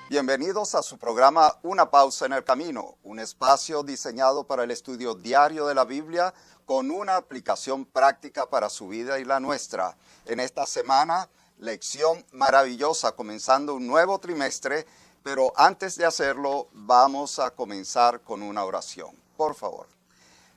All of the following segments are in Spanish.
Bienvenidos a su programa Una Pausa en el Camino, un espacio diseñado para el estudio diario de la Biblia con una aplicación práctica para su vida y la nuestra. En esta semana, lección maravillosa, comenzando un nuevo trimestre, pero antes de hacerlo, vamos a comenzar con una oración. Por favor.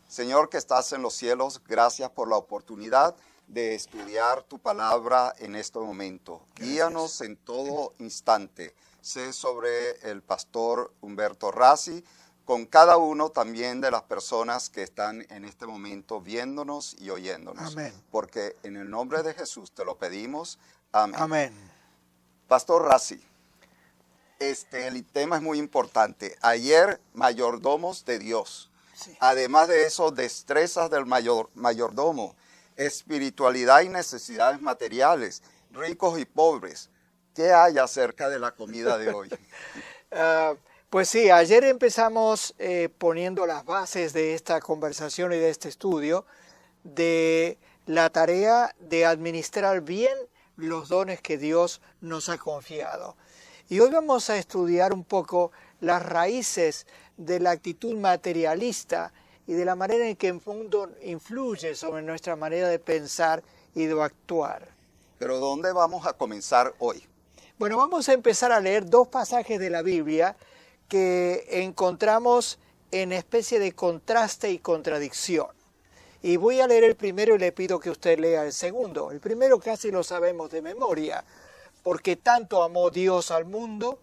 Señor que estás en los cielos, gracias por la oportunidad de estudiar tu palabra en este momento. Guíanos en todo instante. Sé sobre el pastor Humberto Rassi, con cada uno también de las personas que están en este momento viéndonos y oyéndonos. Amén. Porque en el nombre de Jesús te lo pedimos. Amén. Amén. Pastor Rassi, el tema es muy importante. Ayer, mayordomos de Dios. Sí. Además de eso, destrezas del mayordomo, espiritualidad y necesidades materiales, ricos y pobres. ¿Qué hay acerca de la comida de hoy? Pues sí, ayer empezamos poniendo las bases de esta conversación y de este estudio de la tarea de administrar bien los dones que Dios nos ha confiado. Y hoy vamos a estudiar un poco las raíces de la actitud materialista y de la manera en que el mundo influye sobre nuestra manera de pensar y de actuar. Pero ¿dónde vamos a comenzar hoy? Bueno, vamos a empezar a leer dos pasajes de la Biblia que encontramos en especie de contraste y contradicción. Y voy a leer el primero y le pido que usted lea el segundo. El primero casi lo sabemos de memoria, porque tanto amó Dios al mundo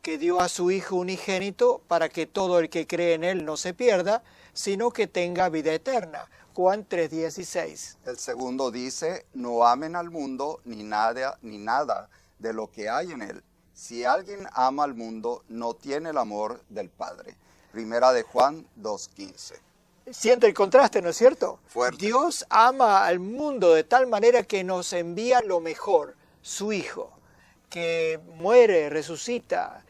que dio a su Hijo unigénito para que todo el que cree en Él no se pierda, sino que tenga vida eterna. Juan 3:16. El segundo dice, no amen al mundo ni nada de lo que hay en él. Si alguien ama al mundo, no tiene el amor del Padre. Primera de Juan 2:15. Siente el contraste, ¿no es cierto? Fuerte. Dios ama al mundo de tal manera que nos envía lo mejor, su Hijo, que muere, resucita,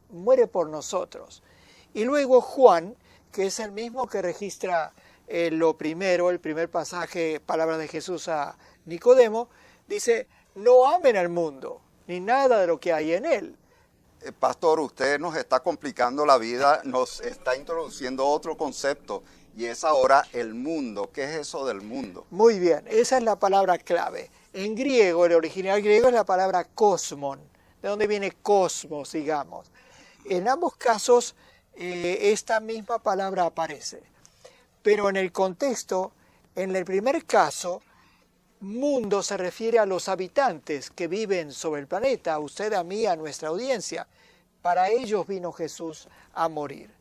muere por nosotros. Y luego Juan, que es el mismo que registra el primer pasaje, palabras de Jesús a Nicodemo, dice, no amen al mundo, ni nada de lo que hay en él. Pastor, usted nos está complicando la vida, nos está introduciendo otro concepto, y es ahora el mundo. ¿Qué es eso del mundo? Muy bien, esa es la palabra clave. En griego, el original griego es la palabra cosmon, de donde viene cosmos, digamos. En ambos casos, esta misma palabra aparece. Pero en el contexto, en el primer caso, mundo se refiere a los habitantes que viven sobre el planeta, a usted, a mí, a nuestra audiencia. Para ellos vino Jesús a morir.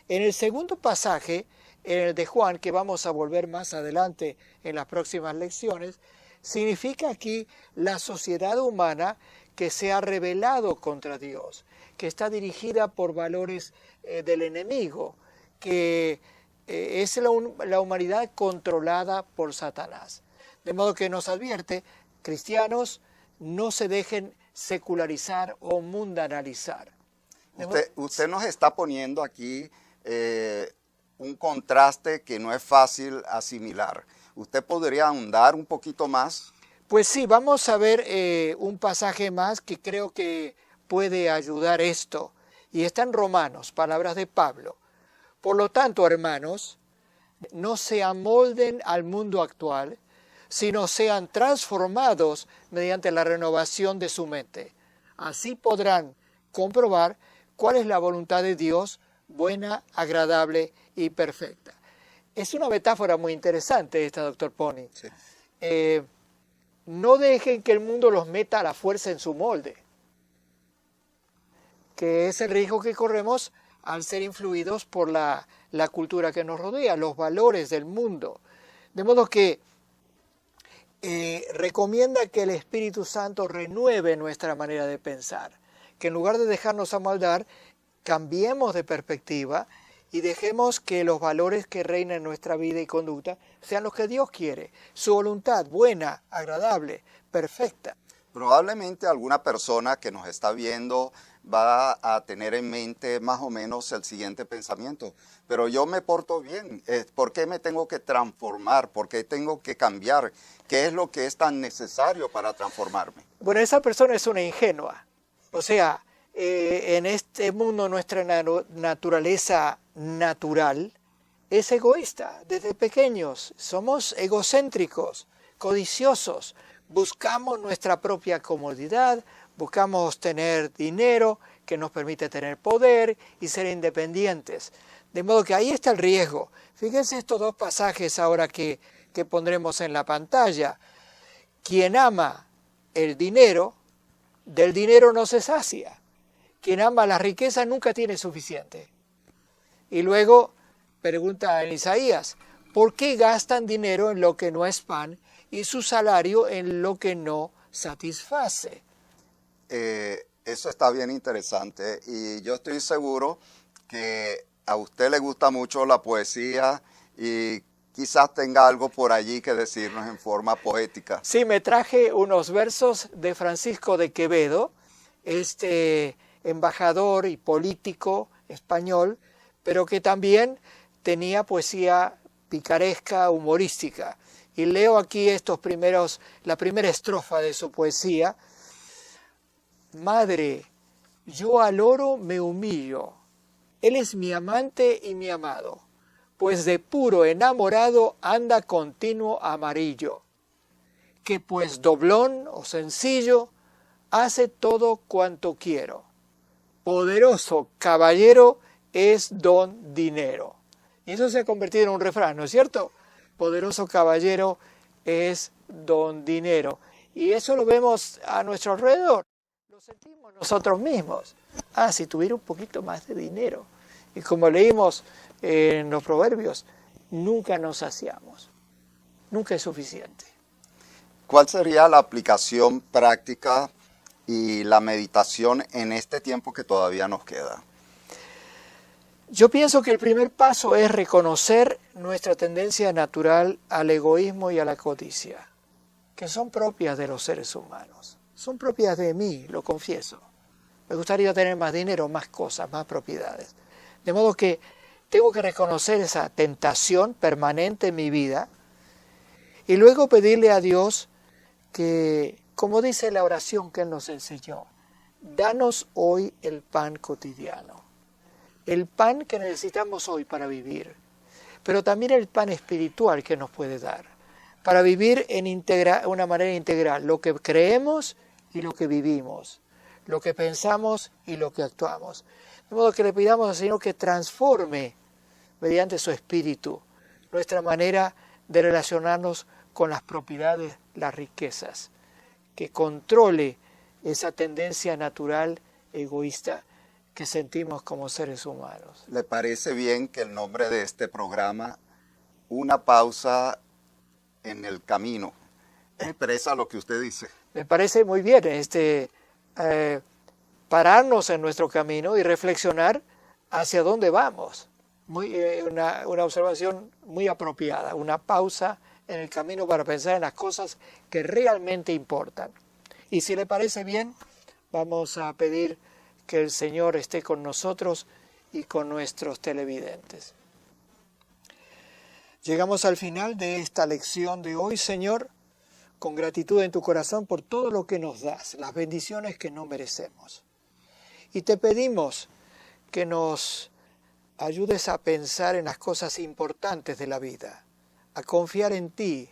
En el segundo pasaje, en el de Juan, que vamos a volver más adelante en las próximas lecciones, significa aquí la sociedad humana que se ha rebelado contra Dios, que está dirigida por valores del enemigo, que es la humanidad controlada por Satanás. De modo que nos advierte, cristianos, no se dejen secularizar o mundanalizar. Usted nos está poniendo aquí un contraste que no es fácil asimilar. ¿Usted podría ahondar un poquito más? Pues sí, vamos a ver un pasaje más que creo que puede ayudar esto. Y está en Romanos, palabras de Pablo. Por lo tanto, hermanos, no se amolden al mundo actual, sino sean transformados mediante la renovación de su mente. Así podrán comprobar cuál es la voluntad de Dios, buena, agradable y perfecta. Es una metáfora muy interesante esta, doctor Pony. Sí. No dejen que el mundo los meta a la fuerza en su molde, que es el riesgo que corremos al ser influidos por la cultura que nos rodea, los valores del mundo. De modo que recomienda que el Espíritu Santo renueve nuestra manera de pensar, que en lugar de dejarnos amoldar, cambiemos de perspectiva y dejemos que los valores que reinan en nuestra vida y conducta sean los que Dios quiere, su voluntad buena, agradable, perfecta. Probablemente alguna persona que nos está viendo va a tener en mente más o menos el siguiente pensamiento. Pero yo me porto bien. ¿Por qué me tengo que transformar? ¿Por qué tengo que cambiar? ¿Qué es lo que es tan necesario para transformarme? Bueno, esa persona es una ingenua. O sea, en este mundo nuestra naturaleza natural es egoísta. Desde pequeños somos egocéntricos, codiciosos. Buscamos nuestra propia comodidad, buscamos tener dinero que nos permite tener poder y ser independientes. De modo que ahí está el riesgo. Fíjense estos dos pasajes ahora que pondremos en la pantalla. Quien ama el dinero, del dinero no se sacia. Quien ama la riqueza nunca tiene suficiente. Y luego pregunta en Isaías, ¿por qué gastan dinero en lo que no es pan y su salario en lo que no satisface? Eso está bien interesante y yo estoy seguro que a usted le gusta mucho la poesía y quizás tenga algo por allí que decirnos en forma poética. Sí, me traje unos versos de Francisco de Quevedo, este embajador y político español, pero que también tenía poesía picaresca, humorística. Y leo aquí la primera estrofa de su poesía. Madre, yo al oro me humillo, él es mi amante y mi amado, pues de puro enamorado anda continuo amarillo, que pues doblón o sencillo hace todo cuanto quiero. Poderoso caballero es don dinero. Y eso se ha convertido en un refrán, ¿no es cierto? Poderoso caballero es don dinero. Y eso lo vemos a nuestro alrededor. Lo sentimos nosotros mismos. Si tuviera un poquito más de dinero. Y como leímos en los proverbios, nunca nos saciamos. Nunca es suficiente. ¿Cuál sería la aplicación práctica y la meditación en este tiempo que todavía nos queda? Yo pienso que el primer paso es reconocer nuestra tendencia natural al egoísmo y a la codicia, que son propias de los seres humanos. Son propias de mí, lo confieso. Me gustaría tener más dinero, más cosas, más propiedades. De modo que tengo que reconocer esa tentación permanente en mi vida y luego pedirle a Dios que, como dice la oración que Él nos enseñó, danos hoy el pan cotidiano. El pan que necesitamos hoy para vivir, pero también el pan espiritual que nos puede dar, para vivir en una manera integral, lo que creemos y lo que vivimos, lo que pensamos y lo que actuamos. De modo que le pidamos al Señor que transforme, mediante su espíritu, nuestra manera de relacionarnos con las propiedades, las riquezas, que controle esa tendencia natural egoísta que sentimos como seres humanos. ¿Le parece bien que el nombre de este programa, Una pausa en el camino, expresa lo que usted dice? Me parece muy bien pararnos en nuestro camino y reflexionar hacia dónde vamos. Una observación muy apropiada, una pausa en el camino para pensar en las cosas que realmente importan. Y si le parece bien, vamos a pedir que el Señor esté con nosotros y con nuestros televidentes. Llegamos al final de esta lección de hoy, Señor, con gratitud en tu corazón por todo lo que nos das, las bendiciones que no merecemos. Y te pedimos que nos ayudes a pensar en las cosas importantes de la vida, a confiar en ti,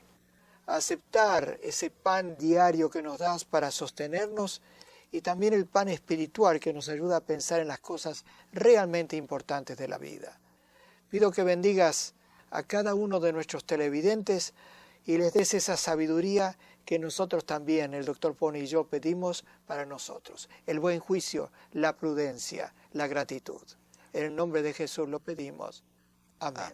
a aceptar ese pan diario que nos das para sostenernos y también el pan espiritual que nos ayuda a pensar en las cosas realmente importantes de la vida. Pido que bendigas a cada uno de nuestros televidentes y les des esa sabiduría que nosotros también, el Dr. Pony y yo, pedimos para nosotros. El buen juicio, la prudencia, la gratitud. En el nombre de Jesús lo pedimos. Amén.